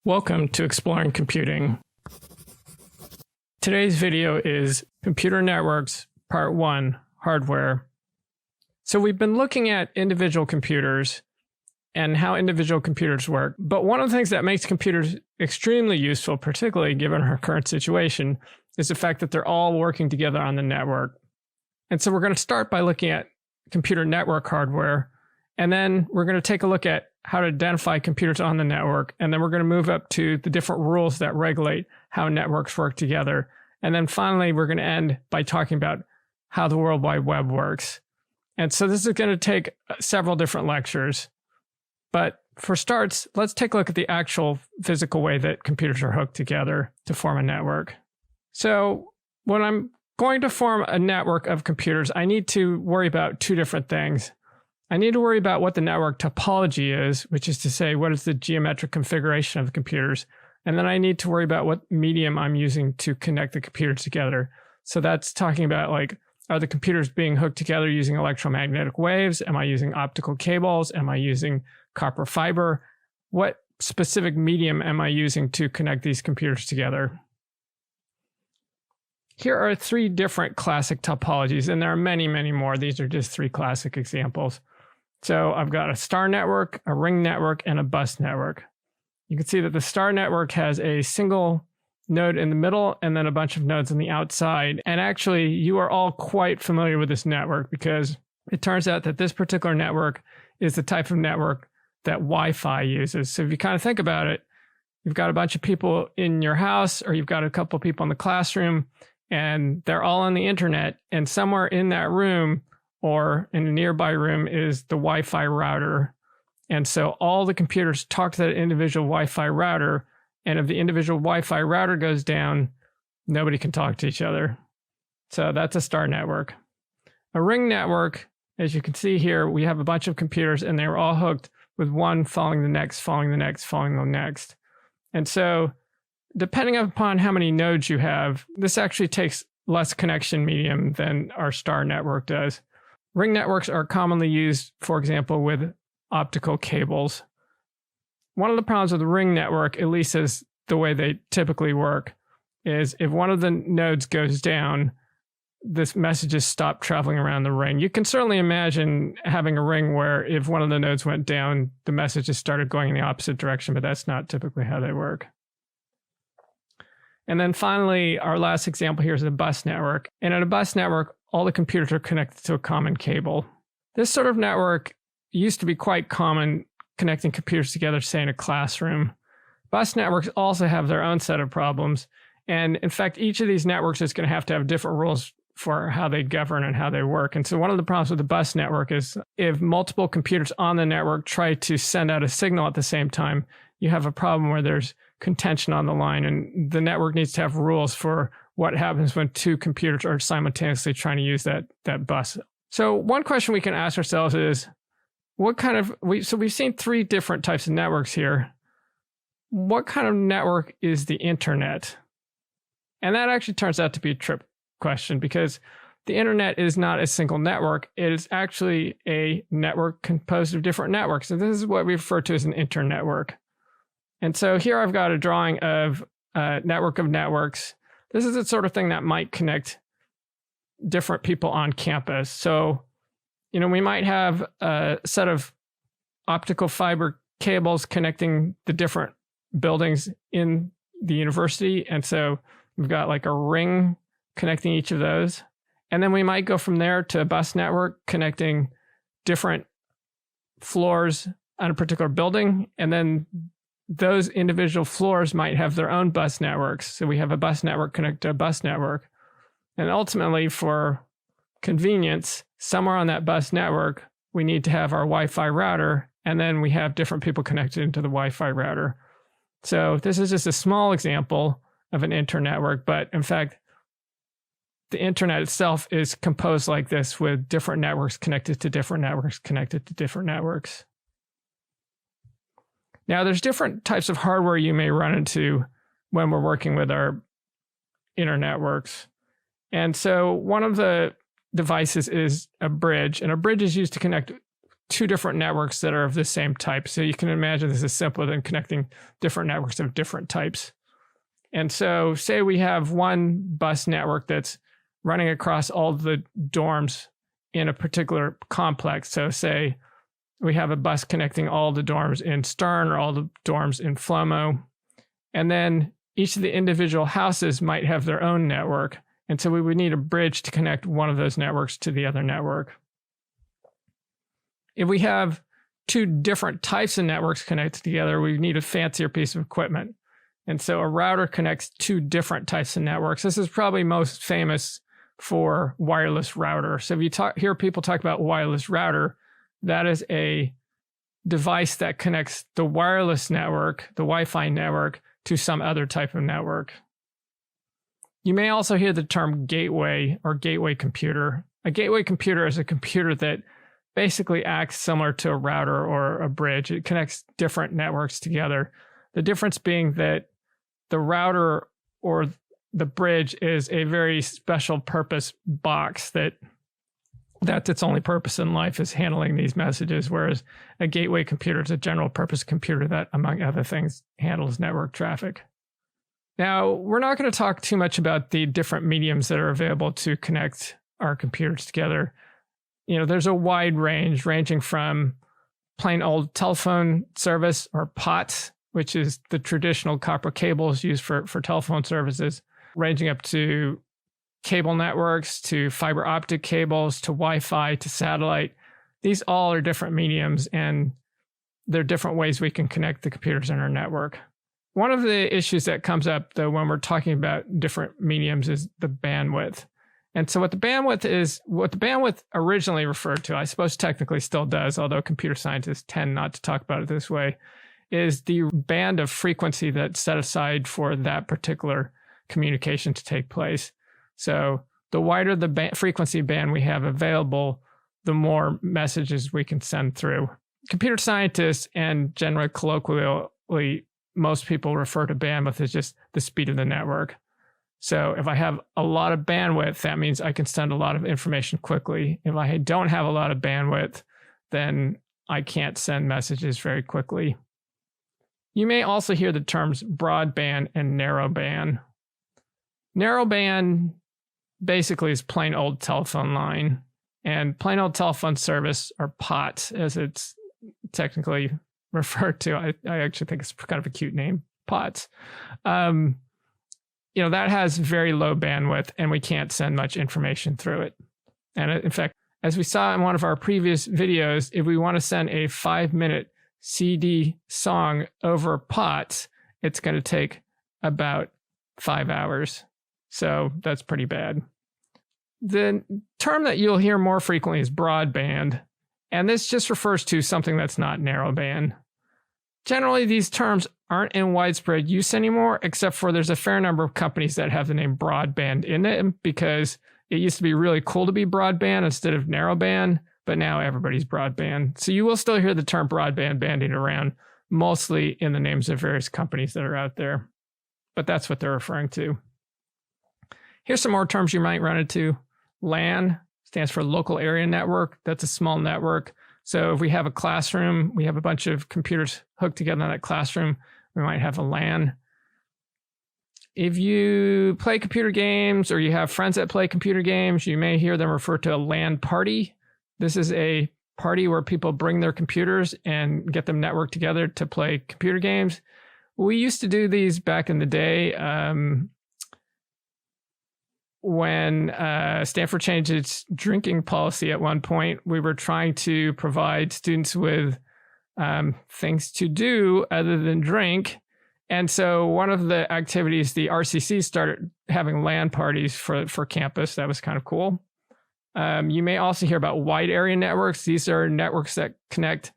Welcome to Exploring Computing. Today's video is Computer Networks, Part 1, Hardware. So we've been looking at individual computers and how individual computers work, but one of the things that makes computers extremely useful, particularly given our current situation, is the fact that they're all working together on the network. And so we're going to start by looking at computer network hardware, and then we're going to take a look at how to identify computers on the network, and then we're going to move up to the different rules that regulate how networks work together. And then finally, we're going to end by talking about how the World Wide Web works. And so this is going to take several different lectures. But for starts, let's take a look at the actual physical way that computers are hooked together to form a network. So when I'm going to form a network of computers, I need to worry about two different things. I need to worry about what the network topology is, which is to say, what is the geometric configuration of the computers? And then I need to worry about what medium I'm using to connect the computers together. So that's talking about, like, are the computers being hooked together using electromagnetic waves? Am I using optical cables? Am I using copper fiber? What specific medium am I using to connect these computers together? Here are three different classic topologies, and there are many, many more. These are just three classic examples. So I've got a star network, a ring network, and a bus network. You can see that the star network has a single node in the middle and then a bunch of nodes on the outside. And actually, you are all quite familiar with this network because it turns out that this particular network is the type of network that Wi-Fi uses. So if you kind of think about it, you've got a bunch of people in your house, or you've got a couple of people in the classroom, and they're all on the internet, and somewhere in that room or in a nearby room is the Wi-Fi router. And so all the computers talk to that individual Wi-Fi router, and if the individual Wi-Fi router goes down, nobody can talk to each other. So that's a star network. A ring network, as you can see here, we have a bunch of computers, and they were all hooked with one following the next, following the next, following the next. And so depending upon how many nodes you have, this actually takes less connection medium than our star network does. Ring networks are commonly used, for example, with optical cables. One of the problems with the ring network, at least as the way they typically work, is if one of the nodes goes down, this messages stop traveling around the ring. You can certainly imagine having a ring where if one of the nodes went down, the messages started going in the opposite direction, but that's not typically how they work. And then finally, our last example here is a bus network. And in a bus network, all the computers are connected to a common cable. This sort of network used to be quite common, connecting computers together, say in a classroom. Bus networks also have their own set of problems. And in fact, each of these networks is going to have different rules for how they govern and how they work. And so one of the problems with the bus network is if multiple computers on the network try to send out a signal at the same time, you have a problem where there's contention on the line, and the network needs to have rules for what happens when two computers are simultaneously trying to use that bus. So one question we can ask ourselves is, we've seen three different types of networks here. What kind of network is the internet? And that actually turns out to be a trick question, because the internet is not a single network. It is actually a network composed of different networks. And this is what we refer to as an internetwork. And so here I've got a drawing of a network of networks. This is the sort of thing that might connect different people on campus. So, we might have a set of optical fiber cables connecting the different buildings in the university. And so we've got like a ring connecting each of those. And then we might go from there to a bus network connecting different floors on a particular building. And then those individual floors might have their own bus networks. So we have a bus network connect to a bus network. And ultimately, for convenience, somewhere on that bus network, we need to have our Wi-Fi router, and then we have different people connected into the Wi-Fi router. So this is just a small example of an internetwork, but in fact, the internet itself is composed like this, with different networks connected to different networks connected to different networks. Now, there's different types of hardware you may run into when we're working with our internetworks. And so one of the devices is a bridge, and a bridge is used to connect two different networks that are of the same type. So you can imagine this is simpler than connecting different networks of different types. And so say we have one bus network that's running across all the dorms in a particular complex. So say we have a bus connecting all the dorms in Stern or all the dorms in Flomo. And then each of the individual houses might have their own network. And so we would need a bridge to connect one of those networks to the other network. If we have two different types of networks connected together, we need a fancier piece of equipment. And so a router connects two different types of networks. This is probably most famous for wireless router. So if you hear people talk about wireless router, that is a device that connects the wireless network, the Wi-Fi network, to some other type of network. You may also hear the term gateway or gateway computer. A gateway computer is a computer that basically acts similar to a router or a bridge. It connects different networks together. The difference being that the router or the bridge is a very special purpose box that's its only purpose in life is handling these messages, whereas a gateway computer is a general purpose computer that, among other things, handles network traffic. Now, we're not going to talk too much about the different mediums that are available to connect our computers together. There's a wide range, ranging from plain old telephone service or POTS, which is the traditional copper cables used for telephone services, ranging up to cable networks, to fiber optic cables, to Wi-Fi, to satellite. These all are different mediums, and there are different ways we can connect the computers in our network. One of the issues that comes up, though, when we're talking about different mediums is the bandwidth. And so what the bandwidth originally referred to, I suppose technically still does, although computer scientists tend not to talk about it this way, is the band of frequency that's set aside for that particular communication to take place. So the wider the frequency band we have available, the more messages we can send through. Computer scientists and generally colloquially, most people refer to bandwidth as just the speed of the network. So if I have a lot of bandwidth, that means I can send a lot of information quickly. If I don't have a lot of bandwidth, then I can't send messages very quickly. You may also hear the terms broadband and narrowband. Narrowband basically is plain old telephone line, and plain old telephone service, or POTS, as it's technically referred to. I actually think it's kind of a cute name, POTS. That has very low bandwidth, and we can't send much information through it. And in fact, as we saw in one of our previous videos, if we want to send a 5-minute CD song over POTS, it's going to take about 5 hours. So that's pretty bad. The term that you'll hear more frequently is broadband, and this just refers to something that's not narrowband. Generally, these terms aren't in widespread use anymore, except for there's a fair number of companies that have the name broadband in it, because it used to be really cool to be broadband instead of narrowband, but now everybody's broadband. So you will still hear the term broadband bandied around, mostly in the names of various companies that are out there. But that's what they're referring to. Here's some more terms you might run into. LAN stands for local area network. That's a small network. So if we have a classroom, we have a bunch of computers hooked together in that classroom, we might have a LAN. If you play computer games or you have friends that play computer games, you may hear them refer to a LAN party. This is a party where people bring their computers and get them networked together to play computer games. We used to do these back in the day. When Stanford changed its drinking policy at one point, we were trying to provide students with things to do other than drink. And so one of the activities, the RCC started having LAN parties for campus. That was kind of cool. You may also hear about wide area networks. These are networks that connect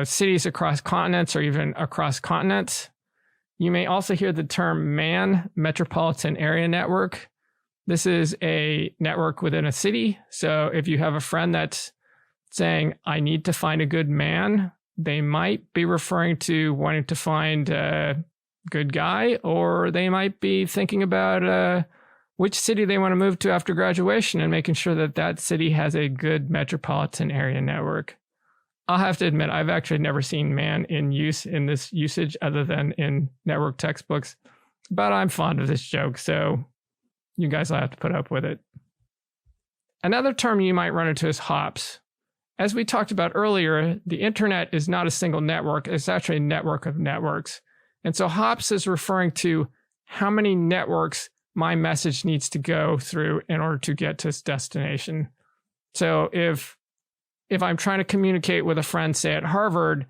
cities across continents or even across continents. You may also hear the term MAN, Metropolitan Area Network. This is a network within a city. So if you have a friend that's saying, I need to find a good man, they might be referring to wanting to find a good guy, or they might be thinking about which city they want to move to after graduation and making sure that that city has a good metropolitan area network. I'll have to admit, I've actually never seen man in use in this usage other than in network textbooks, but I'm fond of this joke, so you guys will have to put up with it. Another term you might run into is hops. As we talked about earlier, the internet is not a single network, it's actually a network of networks. And so hops is referring to how many networks my message needs to go through in order to get to its destination. So if I'm trying to communicate with a friend, say at Harvard,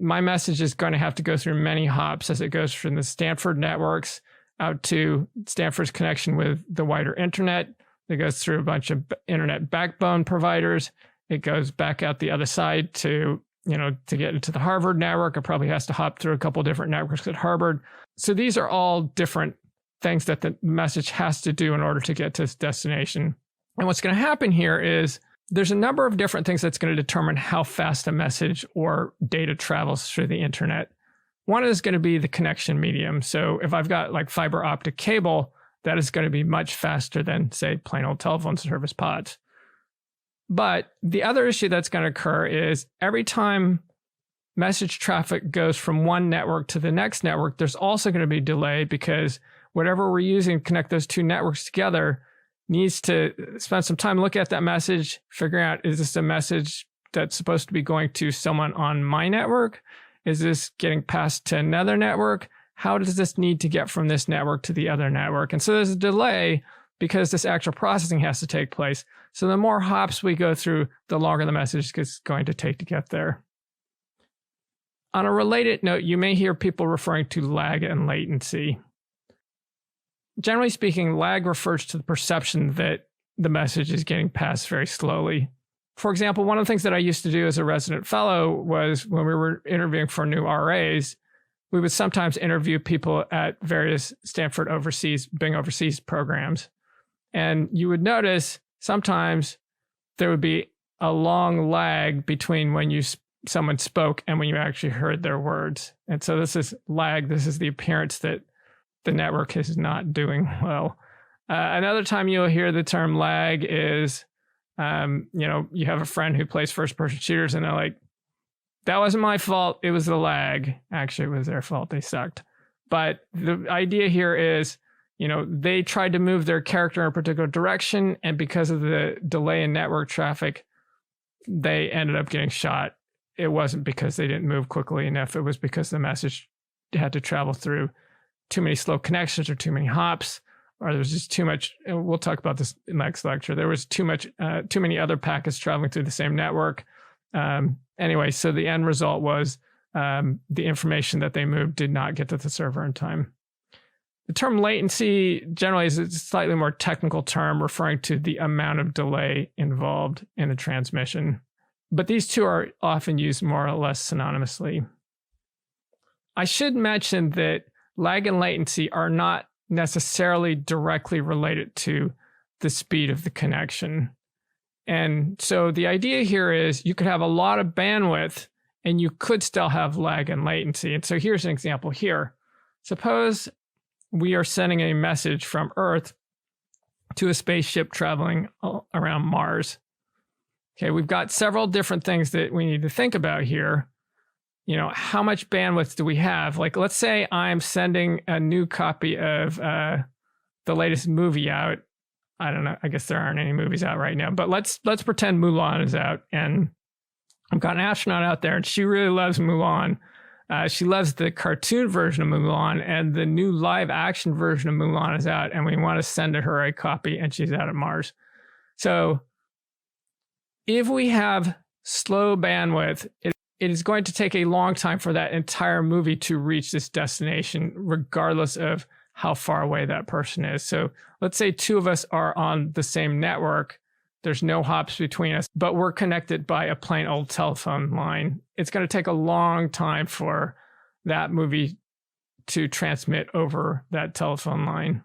my message is going to have to go through many hops as it goes from the Stanford networks out to Stanford's connection with the wider internet. It goes through a bunch of internet backbone providers. It goes back out the other side to get into the Harvard network. It probably has to hop through a couple different networks at Harvard. So these are all different things that the message has to do in order to get to its destination. And what's going to happen here is there's a number of different things that's going to determine how fast a message or data travels through the internet. One is going to be the connection medium. So if I've got like fiber optic cable, that is going to be much faster than, say, plain old telephone service pods. But the other issue that's going to occur is every time message traffic goes from one network to the next network, there's also going to be delay because whatever we're using to connect those two networks together needs to spend some time looking at that message, figuring out, is this a message that's supposed to be going to someone on my network? Is this getting passed to another network? How does this need to get from this network to the other network? And so there's a delay because this actual processing has to take place. So the more hops we go through, the longer the message is going to take to get there. On a related note, you may hear people referring to lag and latency. Generally speaking, lag refers to the perception that the message is getting passed very slowly. For example, one of the things that I used to do as a resident fellow was when we were interviewing for new RAs, we would sometimes interview people at various Stanford Bing overseas programs. And you would notice sometimes there would be a long lag between when someone spoke and when you actually heard their words. And so this is lag. This is the appearance that the network is not doing well. Another time you'll hear the term lag is, you have a friend who plays first-person shooters and they're like, that wasn't my fault, it was the lag. Actually, it was their fault, they sucked. But the idea here is, they tried to move their character in a particular direction, and because of the delay in network traffic, they ended up getting shot. It wasn't because they didn't move quickly enough, it was because the message had to travel through too many slow connections or too many hops, or there was just too much. We'll talk about this in the next lecture. There was too many other packets traveling through the same network. Anyway, so the end result was the information that they moved did not get to the server in time. The term latency generally is a slightly more technical term referring to the amount of delay involved in the transmission. But these two are often used more or less synonymously. I should mention that lag and latency are not necessarily directly related to the speed of the connection. And so the idea here is you could have a lot of bandwidth and you could still have lag and latency. And so here's an example here. Suppose we are sending a message from Earth to a spaceship traveling around Mars. Okay, we've got several different things that we need to think about here. How much bandwidth do we have? Like, let's say I'm sending a new copy of the latest movie out. I don't know. I guess there aren't any movies out right now, but let's pretend Mulan is out, and I've got an astronaut out there, and she really loves Mulan. She loves the cartoon version of Mulan, and the new live action version of Mulan is out, and we want to send her a copy, and she's out at Mars. So if we have slow bandwidth, it is going to take a long time for that entire movie to reach this destination, regardless of how far away that person is. So let's say two of us are on the same network. There's no hops between us, but we're connected by a plain old telephone line. It's going to take a long time for that movie to transmit over that telephone line.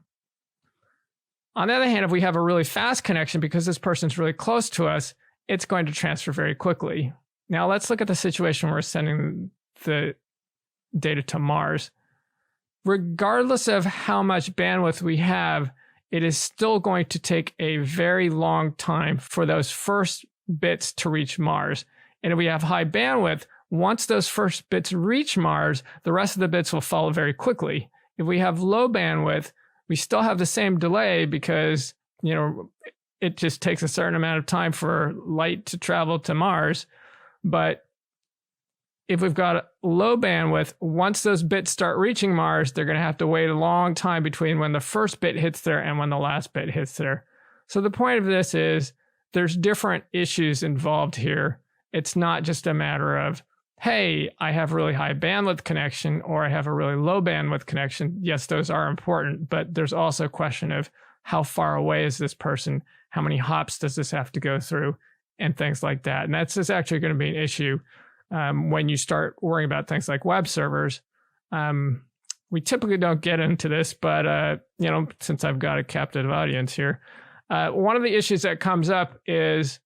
On the other hand, if we have a really fast connection because this person's really close to us, it's going to transfer very quickly. Now let's look at the situation where we're sending the data to Mars. Regardless of how much bandwidth we have, it is still going to take a very long time for those first bits to reach Mars. And if we have high bandwidth, once those first bits reach Mars, the rest of the bits will follow very quickly. If we have low bandwidth, we still have the same delay because, it just takes a certain amount of time for light to travel to Mars. But if we've got low bandwidth, once those bits start reaching Mars, they're going to have to wait a long time between when the first bit hits there and when the last bit hits there. So the point of this is there's different issues involved here. It's not just a matter of, hey, I have a really high bandwidth connection or I have a really low bandwidth connection. Yes, those are important, but there's also a question of how far away is this person? How many hops does this have to go through? And things like that. And that's just actually going to be an issue when you start worrying about things like web servers. We typically don't get into this, but since I've got a captive audience here, one of the issues that comes up is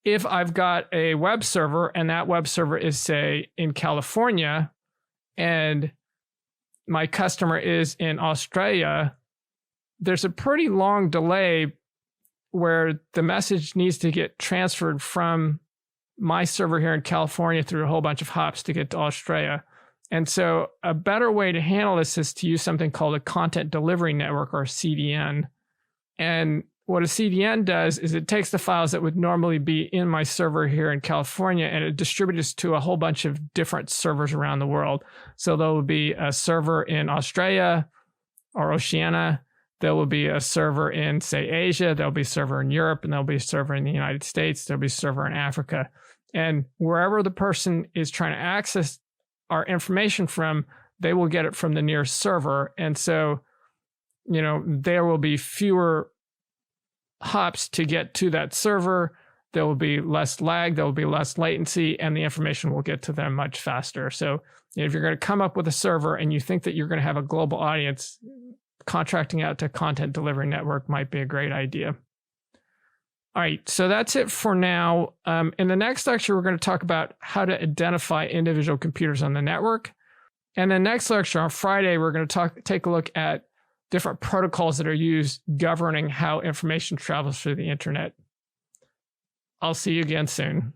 if I've got a web server and that web server is, say, in California and my customer is in Australia, there's a pretty long delay where the message needs to get transferred from my server here in California through a whole bunch of hops to get to Australia. And so a better way to handle this is to use something called a content delivery network, or CDN. And what a CDN does is it takes the files that would normally be in my server here in California and it distributes to a whole bunch of different servers around the world. So there will be a server in Australia or Oceania. There will be a server in, say, Asia. There'll be a server in Europe, and there'll be a server in the United States. There'll be a server in Africa. And wherever the person is trying to access our information from, they will get it from the nearest server. And so, there will be fewer hops to get to that server. There will be less lag. There will be less latency, and the information will get to them much faster. So if you're going to come up with a server and you think that you're going to have a global audience, contracting out to content delivery network might be a great idea. All right, so that's it for now. In the next lecture, we're going to talk about how to identify individual computers on the network. And the next lecture on Friday, we're going to take a look at different protocols that are used governing how information travels through the internet. I'll see you again soon.